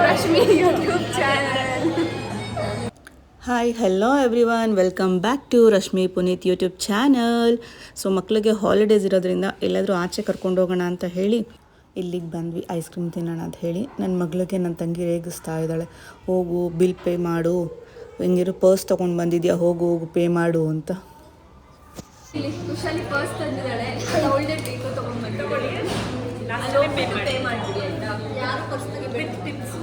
Rashmi YouTube channel. Hi hello everyone, welcome back to Rashmi Puneeth YouTube channel. So ಮಕ್ಕಳಿಗೆ holidays ಇರೋದ್ರಿಂದ ಎಲ್ಲಾದರೂ ಆಚೆ ಕರ್ಕೊಂಡು ಹೋಗೋಣ ಅಂತ ಹೇಳಿ ಇಲ್ಲಿಗೆ ಬಂದ್ವಿ ಐಸ್ ಕ್ರೀಮ್ ತಿನ್ನೋಣ ಅಂತ ಹೇಳಿ. ನನ್ನ ಮಗಳಿಗೆ ನನ್ನ ತಂಗಿ ರೇಗಿಸ್ತಾ ಇದ್ದಾಳೆ, ಹೋಗು ಬಿಲ್ ಪೇ ಮಾಡು, ಹೆಂಗಿರು ಪರ್ಸ್ ತೊಗೊಂಡು ಬಂದಿದ್ಯಾ, ಹೋಗು ಹೋಗು ಪೇ ಮಾಡು ಅಂತ. ಖುಷಾಲಿ ಪರ್ಸ್ ತಂದಿದ್ದಾಳೆ, ಅವಳದೇ ಬೇಕು ತೊಗೊಂಡ್ಬಂದು ಪೇ ಮಾಡ್ತೀವಿ ಆಯ್ತಾ. ಯಾರು ಪರ್ಸ್ನಾಗೆ ಬಿಟ್ಟು ಟಿಪ್ಸ್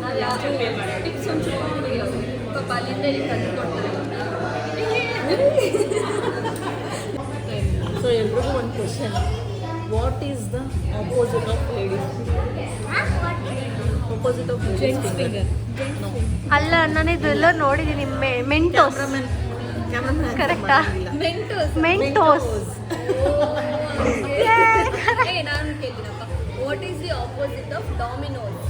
ಟಿಪ್ಸ್ ಒಂಚೂರು ಪಾಪ ಅಲ್ಲಿಂದ ಇಲ್ಲಿ ತಂದು ಕೊಡ್ತಾರೆ. ಸೊ ಎಲ್ರಿಗೂ ಒಂದು question, what is the opposite of ladies? Opposite of gents finger? ಅಲ್ಲ, ನಾನು ಇದೆಲ್ಲ ನೋಡಿದ್ದೀನಿ. ಮೆಂಟೋಸ್ ಕರೆಕ್ಟಾ? ಮೆಂಟೋಸ್. ನಾನು ಕೇಳಿನಪ್ಪ, what is the opposite of Domino's?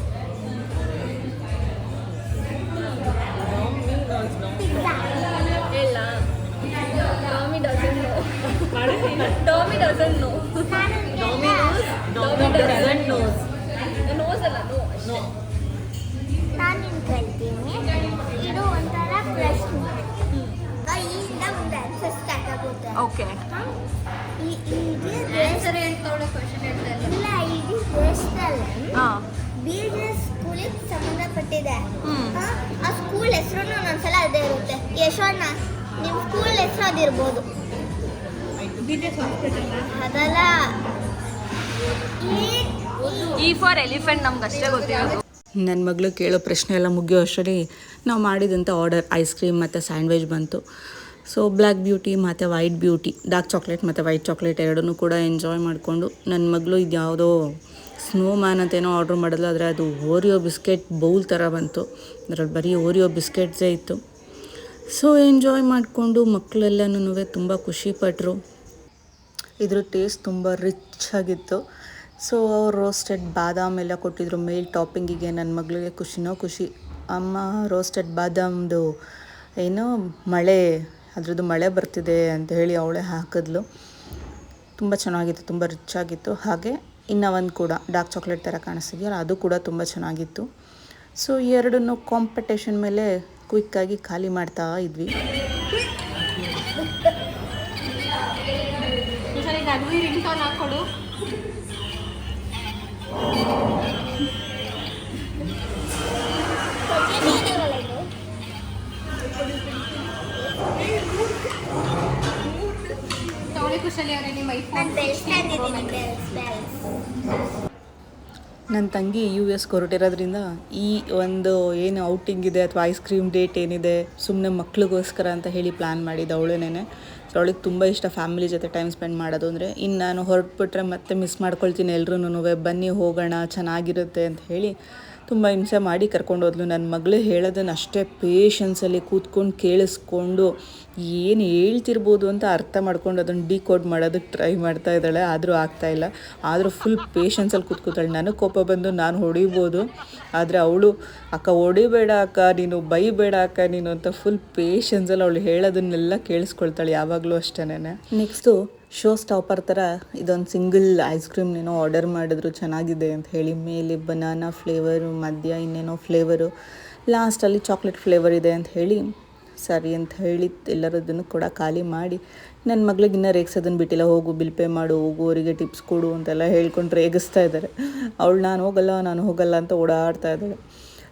ಇಲ್ಲ, Domi doesn't know. Domi doesn't know. Domi doesn't knows. Knows ಅಲ್ಲ, ನೋ ಅಷ್ಟೇ. ನಾನು ಕೇಳ್ತೀನಿ, ಇದು ಒಂಥರ ಪ್ರಶ್ನೆ, ಇಲ್ಲಿಂದ ಒಂದು ಆನ್ಸರ್ ಸ್ಟಾರ್ಟ್ ಆಗುತ್ತೆ. ಓಕೆ, ಆನ್ಸರ್ ಹೇಳ್ತಾವಳೆ, ಕ್ವಶನ್ ಹೇಳ್ತಾ ಇಲ್ಲ. ಇಲ್ಲ, ಇಡೀ ದೇಶದಲ್ಲಿ ಬಿಸ್ನೆಸ್ ಸ್ಕೂಲಿಗೆ ಸಂಬಂಧಪಟ್ಟಿದೆ. ಆ ಸ್ಕೂಲ್ ಹೆಸರು ಒಂದೊಂದ್ಸಲ ಅದೇ ಇರುತ್ತೆ. ಯಶೋಣ್ಣ, ನಿಮ್ಮ ಸ್ಕೂಲ್ ಹೆಸರು ಅದಿರ್ಬೋದು. ಅದಲ್ಲ, ಈ ಫಾರ್ ಎಲಿಫೆಂಟ್ ನಮ್ಗೆ ಅಷ್ಟೇ ಗೊತ್ತಿರೋದು. ನನ್ನ ಮಗಳು ಕೇಳೋ ಪ್ರಶ್ನೆ ಎಲ್ಲ ಮುಗಿಯೋ ಅಷ್ಟರಲ್ಲಿ ನಾವು ಮಾಡಿದಂಥ ಆರ್ಡರ್ ಐಸ್ ಕ್ರೀಮ್ ಮತ್ತು ಸ್ಯಾಂಡ್ವಿಚ್ ಬಂತು. ಸೊ ಬ್ಲ್ಯಾಕ್ ಬ್ಯೂಟಿ ಮತ್ತು ವೈಟ್ ಬ್ಯೂಟಿ, ಡಾರ್ಕ್ ಚಾಕ್ಲೇಟ್ ಮತ್ತು ವೈಟ್ ಚಾಕ್ಲೇಟ್ ಎರಡನ್ನೂ ಕೂಡ ಎಂಜಾಯ್ ಮಾಡಿಕೊಂಡು, ನನ್ನ ಮಗಳು ಇದು ಯಾವುದೋ ಸ್ನೋ ಮ್ಯಾನ್ ಅಂತೇನೋ ಆರ್ಡ್ರ್ ಮಾಡಿದ್ಲು, ಆದರೆ ಅದು ಓರಿಯೋ ಬಿಸ್ಕೆಟ್ ಬೌಲ್ ಥರ ಬಂತು. ಅದರಲ್ಲಿ ಬರೀ ಓರಿಯೋ ಬಿಸ್ಕೆಟ್ಸೇ ಇತ್ತು. ಸೊ ಎಂಜಾಯ್ ಮಾಡಿಕೊಂಡು ಮಕ್ಕಳೆಲ್ಲನೂ ತುಂಬ ಖುಷಿಪಟ್ಟರು. ಇದ್ರ ಟೇಸ್ಟ್ ತುಂಬ ರಿಚ್ ಆಗಿತ್ತು. ಸೊ ಅವ್ರು ರೋಸ್ಟೆಡ್ ಬಾದಾಮ್ ಎಲ್ಲ ಕೊಟ್ಟಿದ್ರು ಮೇಲ್ ಟಾಪಿಂಗಿಗೆ. ನನ್ನ ಮಗಳಿಗೆ ಖುಷಿನೋ ಖುಷಿ, ಅಮ್ಮ ರೋಸ್ಟೆಡ್ ಬಾದಾಮ್ದು ಏನೋ ಅದ್ರದ್ದು ಮಳೆ ಬರ್ತಿದೆ ಅಂತ ಹೇಳಿ ಅವಳೇ ಹಾಕಿದ್ಲು. ತುಂಬ ಚೆನ್ನಾಗಿತ್ತು, ತುಂಬ ರಿಚ್ ಆಗಿತ್ತು. ಹಾಗೆ ಇನ್ನೂ ಒಂದು ಕೂಡ ಡಾರ್ಕ್ ಚಾಕ್ಲೇಟ್ ಥರ ಕಾಣಿಸ್ತಿದೆಯಲ್ಲ, ಅದು ಕೂಡ ತುಂಬ ಚೆನ್ನಾಗಿತ್ತು. ಸೊ ಈ ಎರಡನ್ನೂ ಕಾಂಪಿಟೇಷನ್ ಮೇಲೆ ಕ್ವಿಕ್ಕಾಗಿ ಖಾಲಿ ಮಾಡ್ತಾ ಇದ್ವಿ. ಹಾಕೊಡು. ಕುಶಾಲಿ ಅವರೇ, ನಿಮ್ಮ ನನ್ನ ತಂಗಿ US ಹೊರಟಿರೋದ್ರಿಂದ ಈ ಒಂದು ಏನು ಔಟಿಂಗ್ ಇದೆ ಅಥವಾ ಐಸ್ ಕ್ರೀಮ್ ಡೇಟ್ ಏನಿದೆ, ಸುಮ್ಮನೆ ಮಕ್ಳಿಗೋಸ್ಕರ ಅಂತ ಹೇಳಿ ಪ್ಲ್ಯಾನ್ ಮಾಡಿದ್ದು ಅವಳೇನೆ. ಸೊ ಅವಳಿಗೆ ತುಂಬ ಇಷ್ಟ ಫ್ಯಾಮಿಲಿ ಜೊತೆ ಟೈಮ್ ಸ್ಪೆಂಡ್ ಮಾಡೋದು ಅಂದರೆ. ಇನ್ನು ನಾನು ಹೊರಟ್ಬಿಟ್ರೆ ಮತ್ತೆ ಮಿಸ್ ಮಾಡ್ಕೊಳ್ತೀನಿ ಎಲ್ರೂ, ಬನ್ನಿ ಹೋಗೋಣ ಚೆನ್ನಾಗಿರುತ್ತೆ ಅಂತ ಹೇಳಿ ತುಂಬ ಹಿಂಸೆ ಮಾಡಿ ಕರ್ಕೊಂಡೋದ್ಲು. ನನ್ನ ಮಗಳು ಹೇಳೋದನ್ನು ಅಷ್ಟೇ ಪೇಷನ್ಸಲ್ಲಿ ಕೂತ್ಕೊಂಡು ಕೇಳಿಸ್ಕೊಂಡು ಏನು ಹೇಳ್ತಿರ್ಬೋದು ಅಂತ ಅರ್ಥ ಮಾಡ್ಕೊಂಡು ಅದನ್ನು ಡಿಕೋಡ್ ಮಾಡೋದಕ್ಕೆ ಟ್ರೈ ಮಾಡ್ತಾ ಇದ್ದಾಳೆ. ಆದರೂ ಆಗ್ತಾಯಿಲ್ಲ. ಆದರೂ ಫುಲ್ ಪೇಷನ್ಸಲ್ಲಿ ಕೂತ್ಕೊತಾಳೆ. ನನಗೆ ಕೋಪ ಬಂದು ನಾನು ಹೊಡಿಬೋದು, ಆದರೆ ಅವಳು ಅಕ್ಕ ಹೊಡಿಬೇಡ ಅಕ್ಕ ನೀನು, ಬೈಬೇಡ ಅಕ್ಕ ನೀನು ಅಂತ ಫುಲ್ ಪೇಷನ್ಸಲ್ಲಿ ಅವಳು ಹೇಳೋದನ್ನೆಲ್ಲ ಕೇಳಿಸ್ಕೊಳ್ತಾಳೆ ಯಾವಾಗಲೂ ಅಷ್ಟೇನೆ. ನೆಕ್ಸ್ಟು ಶೋ ಸ್ಟಾಪರ್ ಥರ ಇದೊಂದು ಸಿಂಗಲ್ ಐಸ್ ಕ್ರೀಮ್ನೇನೋ ಆರ್ಡರ್ ಮಾಡಿದ್ರು ಚೆನ್ನಾಗಿದೆ ಅಂತ ಹೇಳಿ. ಮೇಲೆ ಬನಾನಾ ಫ್ಲೇವರು, ಮಧ್ಯ ಇನ್ನೇನೋ ಫ್ಲೇವರು, ಲಾಸ್ಟಲ್ಲಿ ಚಾಕ್ಲೇಟ್ ಫ್ಲೇವರ್ ಇದೆ ಅಂತ ಹೇಳಿ ಸರಿ ಅಂತ ಹೇಳಿ ಎಲ್ಲರದನ್ನು ಕೂಡ ಖಾಲಿ ಮಾಡಿ, ನನ್ನ ಮಗಳಿಗೆ ಇನ್ನೂ ರೇಗಿಸೋದನ್ನು ಬಿಟ್ಟಿಲ್ಲ. ಹೋಗು ಬಿಲ್ ಪೇ ಮಾಡು, ಹೋಗು ಅವರಿಗೆ ಟಿಪ್ಸ್ ಕೊಡು ಅಂತೆಲ್ಲ ಹೇಳ್ಕೊಂಡು ರೇಗಿಸ್ತಾ ಇದ್ದಾರೆ. ಅವಳು ನಾನು ಹೋಗಲ್ಲ ಅಂತ ಓಡಾಡ್ತಾ ಇದ್ದಾಳೆ.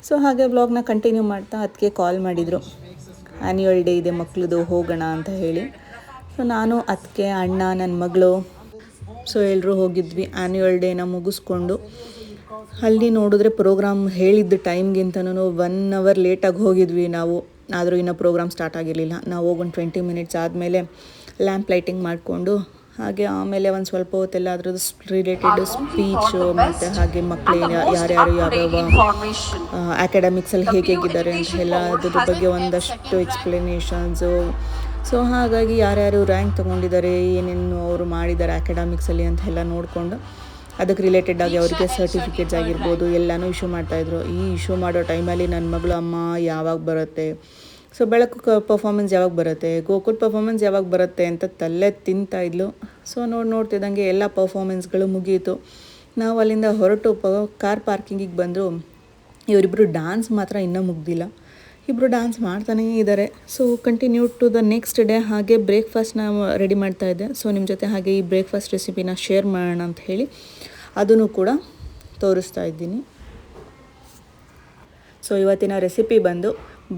ಸೊ ಹಾಗೆ ವ್ಲಾಗ್ನ ಕಂಟಿನ್ಯೂ ಮಾಡ್ತಾ ಅದಕ್ಕೆ ಕಾಲ್ ಮಾಡಿದರು, ಆ್ಯನ್ಯುವಲ್ ಡೇ ಇದೆ ಮಕ್ಕಳದು ಹೋಗೋಣ ಅಂತ ಹೇಳಿ. ಸೊ ನಾನು ಅದಕ್ಕೆ ಅಣ್ಣ ನನ್ನ ಮಗಳು ಸೊ ಎಲ್ಲರೂ ಹೋಗಿದ್ವಿ ಆ್ಯನ್ಯುವಲ್ ಡೇನ ಮುಗಿಸ್ಕೊಂಡು. ಅಲ್ಲಿ ನೋಡಿದ್ರೆ ಪ್ರೋಗ್ರಾಮ್ ಹೇಳಿದ್ದ ಟೈಮ್ಗಿಂತನೂ 1 ಅವರ್ ಲೇಟಾಗಿ ಹೋಗಿದ್ವಿ ನಾವು. ಆದರೂ ಇನ್ನೂ ಪ್ರೋಗ್ರಾಮ್ ಸ್ಟಾರ್ಟ್ ಆಗಿರಲಿಲ್ಲ. ನಾವು ಹೋಗಿ ಒಂದು 20 ಮಿನಿಟ್ಸ್ ಆದಮೇಲೆ ಲ್ಯಾಂಪ್ ಲೈಟಿಂಗ್ ಮಾಡಿಕೊಂಡು, ಹಾಗೆ ಆಮೇಲೆ ಒಂದು ಸ್ವಲ್ಪ ಹೊತ್ತೆಲ್ಲ ಅದ್ರದ್ದು ರಿಲೇಟೆಡ್ ಸ್ಪೀಚು ಮತ್ತು ಹಾಗೆ ಮಕ್ಕಳು ಯಾರ್ಯಾರು ಯಾವ್ಯಾವ ಅಕಾಡೆಮಿಕ್ಸಲ್ಲಿ ಹೇಗಿದ್ದಾರೆ ಅಂತ ಎಲ್ಲ ಅದ್ರ ಬಗ್ಗೆ ಒಂದಷ್ಟು ಎಕ್ಸ್ಪ್ಲನೇಷನ್ಸು. ಸೊ ಹಾಗಾಗಿ ಯಾರ್ಯಾರು ರ್ಯಾಂಕ್ ತೊಗೊಂಡಿದ್ದಾರೆ, ಏನೇನು ಅವರು ಮಾಡಿದ್ದಾರೆ ಅಕಾಡೆಮಿಕ್ಸಲ್ಲಿ ಅಂತ ಎಲ್ಲ ನೋಡಿಕೊಂಡು ಅದಕ್ಕೆ ರಿಲೇಟೆಡ್ ಆಗಿ ಅವರಿಗೆ ಸರ್ಟಿಫಿಕೇಟ್ಸ್ ಆಗಿರ್ಬೋದು ಎಲ್ಲನೂ ಇಶ್ಯೂ ಮಾಡ್ತಾಯಿದ್ರು. ಈ ಇಶ್ಯೂ ಮಾಡೋ ಟೈಮಲ್ಲಿ ನನ್ನ ಮಗಳು ಅಮ್ಮ ಯಾವಾಗ ಬರುತ್ತೆ, ಸೊ ಬೆಳಕು ಪರ್ಫಾಮೆನ್ಸ್ ಯಾವಾಗ ಬರುತ್ತೆ, ಗೋಕುಲ್ ಪರ್ಫಾಮೆನ್ಸ್ ಯಾವಾಗ ಬರುತ್ತೆ ಅಂತ ತಲೆ ತಿಂತಾಯಿದ್ಲು. ಸೊ ನೋಡ್ತಿದ್ದಂಗೆ ಎಲ್ಲ ಪರ್ಫಾಮೆನ್ಸ್ಗಳು ಮುಗೀತು. ನಾವು ಅಲ್ಲಿಂದ ಹೊರಟು ಕಾರ್ ಪಾರ್ಕಿಂಗಿಗೆ ಬಂದರು. ಇವರಿಬ್ಬರು ಡ್ಯಾನ್ಸ್ ಮಾತ್ರ ಇನ್ನೂ ಮುಗ್ದಿಲ್ಲ, ಇಬ್ಬರು ಡ್ಯಾನ್ಸ್ ಮಾಡ್ತಾನೇ ಇದ್ದಾರೆ. So continue to the next day. ಹಾಗೆ ಬ್ರೇಕ್ಫಾಸ್ಟ್ನ ರೆಡಿ ಮಾಡ್ತಾಯಿದ್ದೆ. ಸೊ ನಿಮ್ಮ ಜೊತೆ ಹಾಗೆ ಈ ಬ್ರೇಕ್ಫಾಸ್ಟ್ ರೆಸಿಪಿನ ಶೇರ್ ಮಾಡೋಣ ಅಂತ ಹೇಳಿ ಅದನ್ನು ಕೂಡ ತೋರಿಸ್ತಾ ಇದ್ದೀನಿ. ಸೊ ಇವತ್ತಿನ ರೆಸಿಪಿ ಬಂದು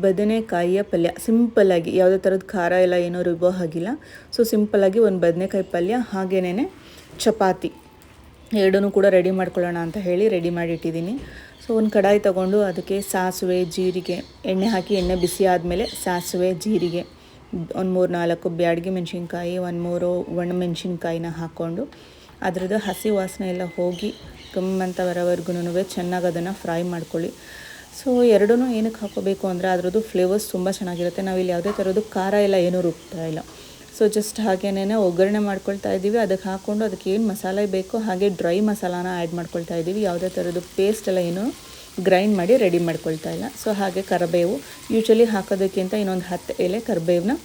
ಬದನೆಕಾಯಿಯ ಪಲ್ಯ. ಸಿಂಪಲ್ಲಾಗಿ ಯಾವುದೇ ಥರದ ಖಾರ ಎಲ್ಲ ಏನೋ ರುಬ್ಬೋ ಹಾಗಿಲ್ಲ. ಸೊ ಸಿಂಪಲ್ಲಾಗಿ ಒಂದು ಬದನೆಕಾಯಿ ಪಲ್ಯ ಹಾಗೇನೇ ಚಪಾತಿ ಎರಡೂ ಕೂಡ ರೆಡಿ ಮಾಡ್ಕೊಳ್ಳೋಣ ಅಂತ ಹೇಳಿ ರೆಡಿ ಮಾಡಿಟ್ಟಿದ್ದೀನಿ. ಸೊ ಒಂದು ಕಡಾಯಿ ತೊಗೊಂಡು ಅದಕ್ಕೆ ಸಾಸಿವೆ, ಜೀರಿಗೆ, ಎಣ್ಣೆ ಹಾಕಿ ಎಣ್ಣೆ ಬಿಸಿ ಆದಮೇಲೆ ಸಾಸಿವೆ, ಜೀರಿಗೆ, ಒಂದು 3-4 ಬ್ಯಾಡಗಿ ಮೆಣಸಿನ್ಕಾಯಿ, 1-3 ಒಣಮೆಣ್ಸಿನ್ಕಾಯಿನ ಹಾಕ್ಕೊಂಡು ಅದರದ್ದು ಹಸಿ ವಾಸನೆ ಎಲ್ಲ ಹೋಗಿ ಕಮ್ಮಂತ ಬರೋವರೆಗೂ ಚೆನ್ನಾಗಿ ಅದನ್ನು ಫ್ರೈ ಮಾಡ್ಕೊಳ್ಳಿ. ಸೊ ಎರಡೂ ಏನಕ್ಕೆ ಹಾಕೋಬೇಕು ಅಂದರೆ ಅದರದ್ದು ಫ್ಲೇವರ್ಸ್ ತುಂಬ ಚೆನ್ನಾಗಿರುತ್ತೆ. ನಾವಿಲ್ಲಿ ಯಾವುದೇ ಥರದ್ದು ಖಾರ ಎಲ್ಲ ಏನೂ ರುಬ್ತಾ ಇಲ್ಲ. ಸೊ ಜಸ್ಟ್ ಹಾಗೇನೇ ಒಗ್ಗರಣೆ ಮಾಡ್ಕೊಳ್ತಾ ಇದ್ದೀವಿ. ಅದಕ್ಕೆ ಹಾಕ್ಕೊಂಡು ಅದಕ್ಕೆ ಏನು ಮಸಾಲೆ ಬೇಕೋ ಹಾಗೆ ಡ್ರೈ ಮಸಾಲಾನ ಆ್ಯಡ್ ಮಾಡ್ಕೊಳ್ತಾ ಇದ್ದೀವಿ. ಯಾವುದೇ ಥರದ್ದು ಪೇಸ್ಟ್ ಎಲ್ಲ ಏನೂ ಗ್ರೈಂಡ್ ಮಾಡಿ ರೆಡಿ ಮಾಡ್ಕೊಳ್ತಾ ಇಲ್ಲ. ಸೊ ಹಾಗೆ ಕರಿಬೇವು ಯೂಶ್ವಲಿ ಹಾಕೋದಕ್ಕಿಂತ ಇನ್ನೊಂದು 10 ಎಲೆ ಕರಿಬೇವನ್ನ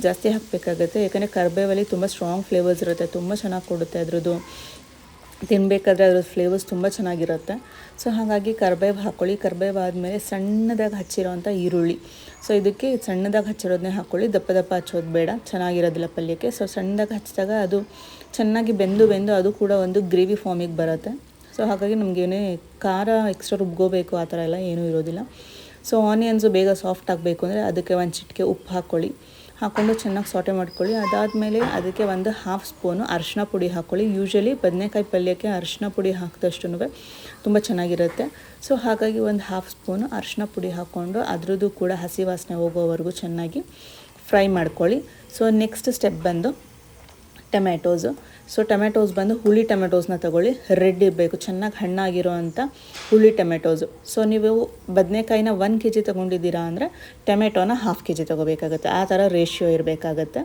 ಜಾಸ್ತಿ ಹಾಕಬೇಕಾಗುತ್ತೆ. ಯಾಕಂದರೆ ಕರಿಬೇವಲ್ಲಿ ತುಂಬ ಸ್ಟ್ರಾಂಗ್ ಫ್ಲೇವರ್ಸ್ ಇರುತ್ತೆ, ತುಂಬ ಚೆನ್ನಾಗಿ ಕೊಡುತ್ತೆ. ಅದರದ್ದು ತಿನ್ನಬೇಕಾದ್ರೆ ಅದ್ರದ್ದು ಫ್ಲೇವರ್ಸ್ ತುಂಬ ಚೆನ್ನಾಗಿರುತ್ತೆ. ಸೊ ಹಾಗಾಗಿ ಕರಿಬೇವು ಹಾಕ್ಕೊಳ್ಳಿ. ಕರಿಬೇವು ಆದಮೇಲೆ ಸಣ್ಣದಾಗಿ ಹಚ್ಚಿರೋವಂಥ ಈರುಳ್ಳಿ. ಸೊ ಇದಕ್ಕೆ ಸಣ್ಣದಾಗಿ ಹಚ್ಚಿರೋದನ್ನೇ ಹಾಕ್ಕೊಳ್ಳಿ, ದಪ್ಪ ದಪ್ಪ ಹಚ್ಚೋದು ಬೇಡ, ಚೆನ್ನಾಗಿರೋದಿಲ್ಲ ಪಲ್ಯಕ್ಕೆ. ಸೊ ಸಣ್ಣದಾಗಿ ಹಚ್ಚಿದಾಗ ಅದು ಚೆನ್ನಾಗಿ ಬೆಂದು ಅದು ಕೂಡ ಒಂದು ಗ್ರೇವಿ ಫಾರ್ಮಿಗೆ ಬರುತ್ತೆ. ಸೊ ಹಾಗಾಗಿ ನಮಗೇನೇ ಖಾರ ಎಕ್ಸ್ಟ್ರಾ ರುಬ್ಕೋಬೇಕು ಆ ಥರ ಎಲ್ಲ ಏನೂ ಇರೋದಿಲ್ಲ. ಸೊ ಆನಿಯನ್ಸು ಬೇಗ ಸಾಫ್ಟ್ ಆಗಬೇಕು ಅಂದರೆ ಅದಕ್ಕೆ ಒಂದು ಚಿಟಿಕೆ ಉಪ್ಪು ಹಾಕ್ಕೊಳ್ಳಿ, ಹಾಕ್ಕೊಂಡು ಚೆನ್ನಾಗಿ ಸಾಟೆ ಮಾಡ್ಕೊಳ್ಳಿ. ಅದಾದಮೇಲೆ ಅದಕ್ಕೆ ಒಂದು 1/2 ಸ್ಪೂನು ಅರಿಶಿನ ಪುಡಿ ಹಾಕ್ಕೊಳ್ಳಿ. ಯೂಶ್ವಲಿ ಬದನೆಕಾಯಿ ಪಲ್ಯಕ್ಕೆ ಅರಿಶಿನ ಪುಡಿ ಹಾಕಿದಷ್ಟು ತುಂಬ ಚೆನ್ನಾಗಿರುತ್ತೆ. ಸೊ ಹಾಗಾಗಿ ಒಂದು 1/2 ಸ್ಪೂನು ಅರಿಶಿನ ಪುಡಿ ಹಾಕ್ಕೊಂಡು ಅದರದ್ದು ಕೂಡ ಹಸಿ ವಾಸನೆ ಹೋಗೋವರೆಗೂ ಚೆನ್ನಾಗಿ ಫ್ರೈ ಮಾಡ್ಕೊಳ್ಳಿ. ಸೊ ನೆಕ್ಸ್ಟ್ ಸ್ಟೆಪ್ ಬಂದು ಟೊಮ್ಯಾಟೋಸು. ಸೊ ಟೊಮ್ಯಾಟೋಸ್ ಬಂದು ಹುಳಿ ಟೊಮೆಟೋಸ್ನ ತೊಗೊಳ್ಳಿ, ರೆಡ್ ಇರಬೇಕು, ಚೆನ್ನಾಗಿ ಹಣ್ಣಾಗಿರೋ ಅಂಥ ಹುಳಿ ಟೊಮೆಟೋಸು. ಸೊ ನೀವು ಬದನೆಕಾಯಿನ 1 kg ತೊಗೊಂಡಿದ್ದೀರಾ ಅಂದರೆ ಟೊಮೆಟೋನ 1/2 kg ತೊಗೋಬೇಕಾಗುತ್ತೆ. ಆ ಥರ ರೇಷಿಯೋ ಇರಬೇಕಾಗತ್ತೆ.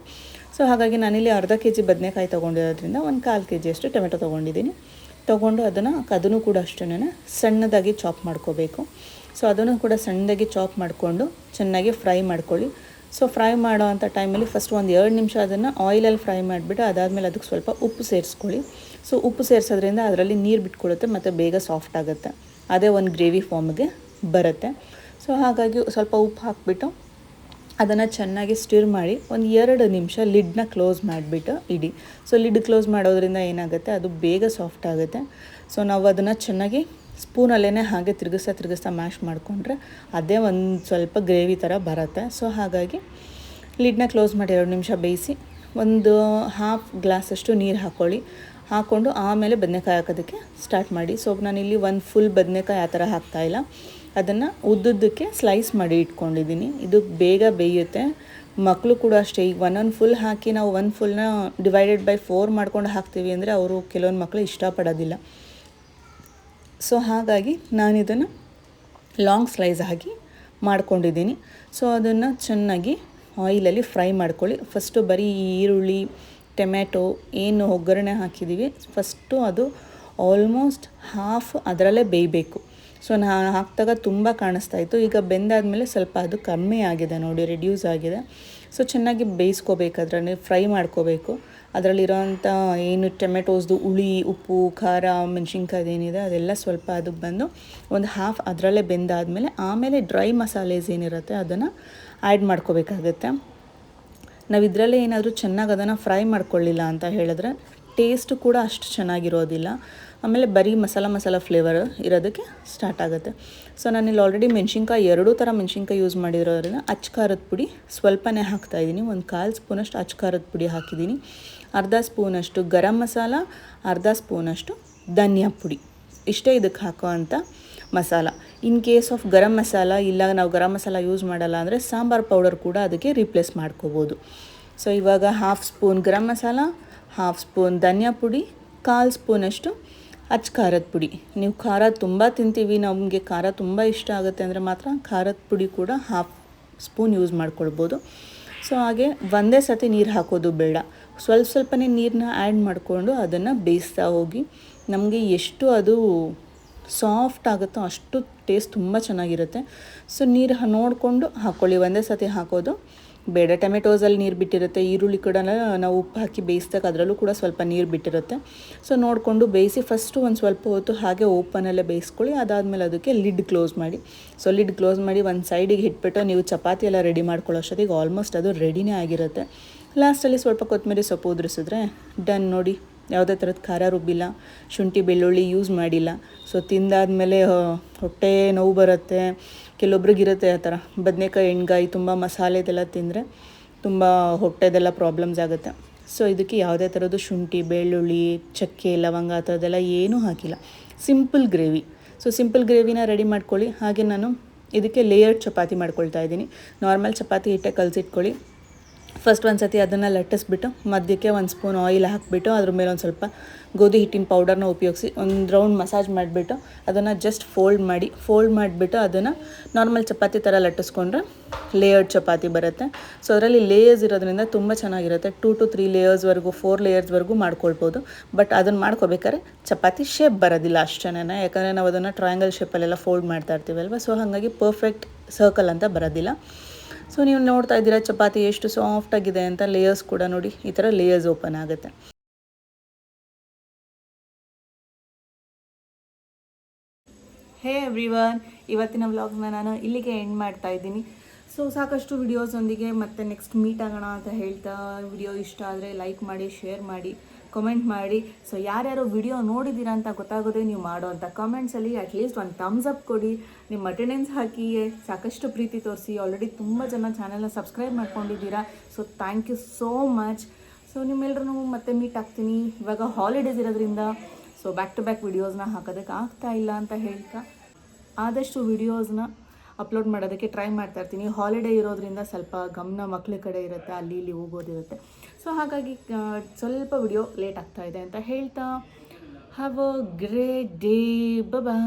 ಸೊ ಹಾಗಾಗಿ ನಾನಿಲ್ಲಿ ಅರ್ಧ kg ಬದನೆಕಾಯಿ ತೊಗೊಂಡಿರೋದ್ರಿಂದ 1/4 kg ಅಷ್ಟು ಟೊಮೆಟೊ ತೊಗೊಂಡಿದ್ದೀನಿ. ತೊಗೊಂಡು ಅದನ್ನು ಕೂಡ ಅಷ್ಟೇ ಸಣ್ಣದಾಗಿ ಚಾಪ್ ಮಾಡ್ಕೋಬೇಕು. ಸೊ ಅದನ್ನು ಕೂಡ ಸಣ್ಣದಾಗಿ ಚಾಪ್ ಮಾಡಿಕೊಂಡು ಚೆನ್ನಾಗಿ ಫ್ರೈ ಮಾಡ್ಕೊಳ್ಳಿ. ಸೊ ಫ್ರೈ ಮಾಡೋ ಅಂಥ ಟೈಮಲ್ಲಿ ಫಸ್ಟ್ ಒಂದು 2 ನಿಮಿಷ ಅದನ್ನು ಆಯಿಲಲ್ಲಿ ಫ್ರೈ ಮಾಡಿಬಿಟ್ಟು ಅದಾದಮೇಲೆ ಅದಕ್ಕೆ ಸ್ವಲ್ಪ ಉಪ್ಪು ಸೇರಿಸ್ಕೊಳ್ಳಿ. ಸೊ ಉಪ್ಪು ಸೇರಿಸೋದ್ರಿಂದ ಅದರಲ್ಲಿ ನೀರು ಬಿಟ್ಕೊಡುತ್ತೆ ಮತ್ತು ಬೇಗ ಸಾಫ್ಟ್ ಆಗುತ್ತೆ. ಅದೇ ಒಂದು ಗ್ರೇವಿ ಫಾರ್ಮ್ಗೆ ಬರುತ್ತೆ. ಸೊ ಹಾಗಾಗಿ ಸ್ವಲ್ಪ ಉಪ್ಪು ಹಾಕಿಬಿಟ್ಟು ಅದನ್ನು ಚೆನ್ನಾಗಿ ಸ್ಟಿರ್ ಮಾಡಿ ಒಂದು 2 ನಿಮಿಷ ಲಿಡ್ನ ಕ್ಲೋಸ್ ಮಾಡಿಬಿಟ್ಟು ಇಡಿ. ಸೊ ಲಿಡ್ ಕ್ಲೋಸ್ ಮಾಡೋದ್ರಿಂದ ಏನಾಗುತ್ತೆ, ಅದು ಬೇಗ ಸಾಫ್ಟ್ ಆಗುತ್ತೆ. ಸೊ ನಾವು ಅದನ್ನು ಚೆನ್ನಾಗಿ ಸ್ಪೂನಲ್ಲೇ ಹಾಗೆ ತಿರುಗಿಸ್ತಾ ಮ್ಯಾಶ್ ಮಾಡಿಕೊಂಡ್ರೆ ಅದೇ ಒಂದು ಸ್ವಲ್ಪ ಗ್ರೇವಿ ಥರ ಬರುತ್ತೆ. ಸೊ ಹಾಗಾಗಿ ಲಿಡ್ನ ಕ್ಲೋಸ್ ಮಾಡಿ 2 ನಿಮಿಷ ಬೇಯಿಸಿ ಒಂದು 1/2 ಗ್ಲಾಸಷ್ಟು ನೀರು ಹಾಕ್ಕೊಂಡು ಆಮೇಲೆ ಬದನೆಕಾಯಿ ಹಾಕೋದಕ್ಕೆ ಸ್ಟಾರ್ಟ್ ಮಾಡಿ. ಸೊ ನಾನಿಲ್ಲಿ ಒಂದು ಫುಲ್ ಬದನೆಕಾಯಿ ಆ ಥರ ಹಾಕ್ತಾಯಿಲ್ಲ, ಅದನ್ನು ಉದ್ದುದ್ದಕ್ಕೆ ಸ್ಲೈಸ್ ಮಾಡಿ ಇಟ್ಕೊಂಡಿದ್ದೀನಿ. ಇದು ಬೇಗ ಬೇಯುತ್ತೆ. ಮಕ್ಕಳು ಕೂಡ ಅಷ್ಟೇ. ಈಗ 1 ಫುಲ್ ಹಾಕಿ ನಾವು 1 ಫುಲ್ನ ಡಿವೈಡೆಡ್ ಬೈ 4 ಮಾಡ್ಕೊಂಡು ಹಾಕ್ತೀವಿ ಅಂದರೆ ಅವರು ಕೆಲವೊಂದು ಮಕ್ಕಳು ಇಷ್ಟಪಡೋದಿಲ್ಲ. ಸೊ ಹಾಗಾಗಿ ನಾನಿದನ್ನು ಲಾಂಗ್ ಸ್ಲೈಸ್ ಆಗಿ ಮಾಡ್ಕೊಂಡಿದ್ದೀನಿ. ಸೊ ಅದನ್ನು ಚೆನ್ನಾಗಿ ಆಯಿಲಲ್ಲಿ ಫ್ರೈ ಮಾಡ್ಕೊಳ್ಳಿ. ಫಸ್ಟು ಬರೀ ಈರುಳ್ಳಿ, ಟೊಮ್ಯಾಟೊ ಏನು ಒಗ್ಗರಣೆ ಹಾಕಿದ್ದೀವಿ ಫಸ್ಟು ಅದು ಆಲ್ಮೋಸ್ಟ್ ಹಾಫ್ ಅದರಲ್ಲೇ ಬೇಯಬೇಕು. ಸೊ ನಾನು ಹಾಕಿದಾಗ ತುಂಬ ಕಾಣಿಸ್ತಾಯಿತ್ತು. ಈಗ ಬೆಂದಾದಮೇಲೆ ಸ್ವಲ್ಪ ಅದು ಕಮ್ಮಿ ಆಗಿದೆ ನೋಡಿ, ರೆಡ್ಯೂಸ್ ಆಗಿದೆ. ಸೊ ಚೆನ್ನಾಗಿ ಬೇಯಿಸ್ಕೋಬೇಕಾದ್ರೆ ಫ್ರೈ ಮಾಡ್ಕೋಬೇಕು. ಅದರಲ್ಲಿರೋವಂಥ ಏನು ಟೊಮೆಟೋಸ್ದು ಹುಳಿ, ಉಪ್ಪು, ಖಾರ, ಮೆಣಸಿನ್ಕಾಯಿ ಏನಿದೆ ಅದೆಲ್ಲ ಸ್ವಲ್ಪ ಅದಕ್ಕೆ ಬಂದು ಒಂದು ಹಾಫ್ ಅದರಲ್ಲೇ ಬೆಂದಾದಮೇಲೆ ಆಮೇಲೆ ಡ್ರೈ ಮಸಾಲೇಸ್ ಏನಿರುತ್ತೆ ಅದನ್ನು ಆ್ಯಡ್ ಮಾಡ್ಕೋಬೇಕಾಗತ್ತೆ. ನಾವು ಇದರಲ್ಲೇ ಏನಾದರೂ ಚೆನ್ನಾಗಿ ಅದನ್ನು ಫ್ರೈ ಮಾಡ್ಕೊಳ್ಳಿಲ್ಲ ಅಂತ ಹೇಳಿದ್ರೆ ಟೇಸ್ಟು ಕೂಡ ಅಷ್ಟು ಚೆನ್ನಾಗಿರೋದಿಲ್ಲ. ಆಮೇಲೆ ಬರೀ ಮಸಾಲ ಫ್ಲೇವರ್ ಇರೋದಕ್ಕೆ ಸ್ಟಾರ್ಟ್ ಆಗುತ್ತೆ. ಸೊ ನಾನಿಲ್ಲಿ ಆಲ್ರೆಡಿ ಮೆಣಸಿನ್ಕಾಯಿ 2 ಥರ ಮೆಣಸಿನ್ಕಾಯಿ ಯೂಸ್ ಮಾಡಿರೋದ್ರಿಂದ ಅಚ್ಕಾರದ ಪುಡಿ ಸ್ವಲ್ಪನೇ ಹಾಕ್ತಾಯಿದ್ದೀನಿ. ಒಂದು 1/4 ಸ್ಪೂನಷ್ಟು ಅಚ್ಕಾರದ ಪುಡಿ ಹಾಕಿದ್ದೀನಿ. ಅರ್ಧ ಸ್ಪೂನಷ್ಟು ಗರಂ ಮಸಾಲ, ಅರ್ಧ ಸ್ಪೂನಷ್ಟು ಧನಿಯಾ ಪುಡಿ. ಇಷ್ಟೇ ಇದಕ್ಕೆ ಹಾಕೋ ಅಂಥ masala. In case of garam masala ಇಲ್ಲ ನಾವು ಗರಂ ಮಸಾಲ ಯೂಸ್ ಮಾಡಲ್ಲ ಅಂದರೆ ಸಾಂಬಾರು ಪೌಡರ್ ಕೂಡ ಅದಕ್ಕೆ ರೀಪ್ಲೇಸ್ ಮಾಡ್ಕೋಬೋದು. ಸೊ ಇವಾಗ 1/2 ಸ್ಪೂನ್ ಗರಂ ಮಸಾಲ, 1/2 ಸ್ಪೂನ್ ಧನಿಯಾ ಪುಡಿ, 1/4 ಸ್ಪೂನಷ್ಟು ಖಾರದ ಪುಡಿ. ನೀವು ಖಾರ ತುಂಬ ತಿಂತೀವಿ, ನಮಗೆ ಖಾರ ತುಂಬ ಇಷ್ಟ ಆಗುತ್ತೆ ಅಂದರೆ ಮಾತ್ರ ಖಾರದ ಪುಡಿ ಕೂಡ 1/2 ಸ್ಪೂನ್ ಯೂಸ್ ಮಾಡ್ಕೊಳ್ಬೋದು. ಸೊ ಹಾಗೆ ಒಂದೇ ಸತಿ ನೀರು ಹಾಕೋದು ಬೇಡ, ಸ್ವಲ್ಪನೇ ನೀರನ್ನ ಆ್ಯಡ್ ಮಾಡಿಕೊಂಡು ಅದನ್ನು ಬೇಯಿಸ್ತಾ ಹೋಗಿ. ನಮಗೆ ಎಷ್ಟು ಅದು ಸಾಫ್ಟ್ ಆಗುತ್ತೋ ಅಷ್ಟು ಟೇಸ್ಟ್ ತುಂಬ ಚೆನ್ನಾಗಿರುತ್ತೆ. ಸೊ ನೀರು ನೋಡಿಕೊಂಡು ಹಾಕ್ಕೊಳ್ಳಿ, ಒಂದೇ ಸತಿ ಹಾಕೋದು ಬೇಡ. ಟೊಮೆಟೋಸಲ್ಲಿ ನೀರು ಬಿಟ್ಟಿರುತ್ತೆ, ಈರುಳ್ಳಿ ಕೂಡ ನಾವು ಉಪ್ಪು ಹಾಕಿ ಬೇಯಿಸಿದಾಗ ಅದರಲ್ಲೂ ಕೂಡ ಸ್ವಲ್ಪ ನೀರು ಬಿಟ್ಟಿರುತ್ತೆ. ಸೊ ನೋಡಿಕೊಂಡು ಬೇಯಿಸಿ ಫಸ್ಟು ಒಂದು ಸ್ವಲ್ಪ ಹೊತ್ತು ಹಾಗೆ ಓಪನಲ್ಲೇ ಬೇಯಿಸ್ಕೊಳ್ಳಿ. ಅದಾದಮೇಲೆ ಅದಕ್ಕೆ ಲಿಡ್ ಕ್ಲೋಸ್ ಮಾಡಿ. ಸೊ ಲಿಡ್ ಕ್ಲೋಸ್ ಮಾಡಿ ಒಂದು ಸೈಡಿಗೆ ಇಟ್ಬಿಟ್ಟು ನೀವು ಚಪಾತಿ ಎಲ್ಲ ರೆಡಿ ಮಾಡ್ಕೊಳ್ಳೋಷ್ಟೊತ್ತಿಗೆ ಆಲ್ಮೋಸ್ಟ್ ಅದು ರೆಡಿನೇ ಆಗಿರುತ್ತೆ. ಲಾಸ್ಟಲ್ಲಿ ಸ್ವಲ್ಪ ಕೊತ್ತಂಬರಿ ಸೊಪ್ಪು ಉದುರಿಸಿದ್ರೆ ಡನ್ ನೋಡಿ. ಯಾವುದೇ ಥರದ ಖಾರ ರುಬ್ಬಿಲ್ಲ, ಶುಂಠಿ ಬೆಳ್ಳುಳ್ಳಿ ಯೂಸ್ ಮಾಡಿಲ್ಲ. ಸೊ ತಿಂದಾದಮೇಲೆ ಹೊಟ್ಟೆ ನೋವು ಬರುತ್ತೆ, ಕೆಲವೊಬ್ರಿಗಿರುತ್ತೆ ಆ ಥರ. ಬದನೇಕಾಯಿ ಎಣ್ಗಾಯಿ ತುಂಬ ಮಸಾಲೆದೆಲ್ಲ ತಿಂದರೆ ತುಂಬ ಹೊಟ್ಟೆದೆಲ್ಲ ಪ್ರಾಬ್ಲಮ್ಸ್ ಆಗುತ್ತೆ. ಸೊ ಇದಕ್ಕೆ ಯಾವುದೇ ಥರದ್ದು ಶುಂಠಿ ಬೆಳ್ಳುಳ್ಳಿ ಚಕ್ಕೆ ಲವಂಗ ಆ ಥರದ್ದೆಲ್ಲ ಏನೂ ಹಾಕಿಲ್ಲ, ಸಿಂಪಲ್ ಗ್ರೇವಿ. ಸೊ ಸಿಂಪಲ್ ಗ್ರೇವಿನ ರೆಡಿ ಮಾಡ್ಕೊಳ್ಳಿ. ಹಾಗೆ ನಾನು ಇದಕ್ಕೆ ಲೇಯರ್ಡ್ ಚಪಾತಿ ಮಾಡ್ಕೊಳ್ತಾ ಇದ್ದೀನಿ. ನಾರ್ಮಲ್ ಚಪಾತಿ ಹಿಟ್ಟೆ ಕಲಸಿಟ್ಕೊಳ್ಳಿ. ಫಸ್ಟ್ ಒಂದು ಸತಿ ಅದನ್ನು ಲಟ್ಟಿಸ್ಬಿಟ್ಟು ಮಧ್ಯಕ್ಕೆ ಒಂದು ಸ್ಪೂನ್ ಆಯಿಲ್ ಹಾಕಿಬಿಟ್ಟು ಅದ್ರ ಮೇಲೆ ಒಂದು ಸ್ವಲ್ಪ ಗೋಧಿ ಹಿಟ್ಟಿನ ಪೌಡರ್ನ ಉಪಯೋಗಿಸಿ ಒಂದು ರೌಂಡ್ ಮಸಾಜ್ ಮಾಡಿಬಿಟ್ಟು ಅದನ್ನು ಜಸ್ಟ್ ಫೋಲ್ಡ್ ಮಾಡಿಬಿಟ್ಟು ಅದನ್ನು ನಾರ್ಮಲ್ ಚಪಾತಿ ಥರ ಲಟ್ಟಿಸ್ಕೊಂಡ್ರೆ ಲೇಯರ್ಡ್ ಚಪಾತಿ ಬರುತ್ತೆ. ಸೊ ಅದರಲ್ಲಿ ಲೇಯರ್ಸ್ ಇರೋದ್ರಿಂದ ತುಂಬ ಚೆನ್ನಾಗಿರುತ್ತೆ. 2 to 3 ಲೇಯರ್ಸ್ವರೆಗೂ 4 ಲೇಯರ್ಸ್ವರೆಗೂ ಮಾಡ್ಕೊಳ್ಬೋದು. ಬಟ್ ಅದನ್ನು ಮಾಡ್ಕೋಬೇಕಾದ್ರೆ ಚಪಾತಿ ಶೇಪ್ ಬರೋದಿಲ್ಲ ಅಷ್ಟೇ, ಯಾಕಂದರೆ ನಾವು ಅದನ್ನು ಟ್ರಯಾಂಗಲ್ ಶೇಪಲ್ಲೆಲ್ಲ ಫೋಲ್ಡ್ ಮಾಡ್ತಾ ಇರ್ತೀವಲ್ವ. ಸೊ ಹಾಗಾಗಿ ಪರ್ಫೆಕ್ಟ್ ಸರ್ಕಲ್ ಅಂತ ಬರೋದಿಲ್ಲ. ಸೊ ನೀವು ನೋಡ್ತಾ ಇದ್ದೀರಾ ಚಪಾತಿ ಎಷ್ಟು ಸಾಫ್ಟಾಗಿದೆ ಅಂತ. ಲೇಯರ್ಸ್ ಕೂಡ ನೋಡಿ ಈ ಥರ ಲೇಯರ್ಸ್ ಓಪನ್ ಆಗುತ್ತೆ. ಹೇ ಎವ್ರಿವನ್, ಇವತ್ತಿನ ವ್ಲಾಗ್ನ ನಾನು ಇಲ್ಲಿಗೆ ಎಂಡ್ ಮಾಡ್ತಾ ಇದ್ದೀನಿ. ಸೊ ಸಾಕಷ್ಟು ವಿಡಿಯೋಸೊಂದಿಗೆ ಮತ್ತೆ ನೆಕ್ಸ್ಟ್ ಮೀಟ್ ಆಗೋಣ ಅಂತ ಹೇಳ್ತಾ, ವಿಡಿಯೋ ಇಷ್ಟ ಆದರೆ ಲೈಕ್ ಮಾಡಿ, ಶೇರ್ ಮಾಡಿ, ಕಮೆಂಟ್ ಮಾಡಿ. ಸೊ ಯಾರ್ಯಾರು ವಿಡಿಯೋ ನೋಡಿದ್ದೀರಾ ಅಂತ ಗೊತ್ತಾಗೋದೇ ನೀವು ಮಾಡೋವಂಥ ಕಮೆಂಟ್ಸಲ್ಲಿ ಅಟ್ಲೀಸ್ಟ್ ಒಂದು ಥಮ್ಸ್ ಅಪ್ ಕೊಡಿ, ನಿಮ್ಮ ಅಟೆಂಡೆನ್ಸ್ ಹಾಕಿ, ಸಾಕಷ್ಟು ಪ್ರೀತಿ ತೋರಿಸಿ. ಆಲ್ರೆಡಿ ತುಂಬ ಜನ ಚಾನಲ್ನ ಸಬ್ಸ್ಕ್ರೈಬ್ ಮಾಡ್ಕೊಂಡಿದ್ದೀರಾ. So thank you so much. So ನಿಮ್ಮೆಲ್ಲರೂ ಮತ್ತೆ ಮೀಟ್ ಆಗ್ತೀನಿ. ಇವಾಗ ಹಾಲಿಡೇಸ್ ಇರೋದ್ರಿಂದ ಸೊ ಬ್ಯಾಕ್ ಟು ಬ್ಯಾಕ್ ವಿಡಿಯೋಸ್ನ ಹಾಕೋದಕ್ಕೆ ಆಗ್ತಾ ಇಲ್ಲ ಅಂತ ಹೇಳ್ತಾ, ಆದಷ್ಟು ವಿಡಿಯೋಸ್ನ ಅಪ್ಲೋಡ್ ಮಾಡೋದಕ್ಕೆ ಟ್ರೈ ಮಾಡ್ತಾ ಇರ್ತೀನಿ. ಹಾಲಿಡೇ ಇರೋದ್ರಿಂದ ಸ್ವಲ್ಪ ಗಮನ ಮಕ್ಳ ಕಡೆ ಇರುತ್ತೆ, ಅಲ್ಲಿ ಇಲ್ಲಿ ಹೋಗೋದಿರುತ್ತೆ. ಸೊ ಹಾಗಾಗಿ ಸ್ವಲ್ಪ ವಿಡಿಯೋ ಲೇಟ್ ಆಗ್ತಾ ಇದೆ ಅಂತ ಹೇಳ್ತಾ, have a great day, bye.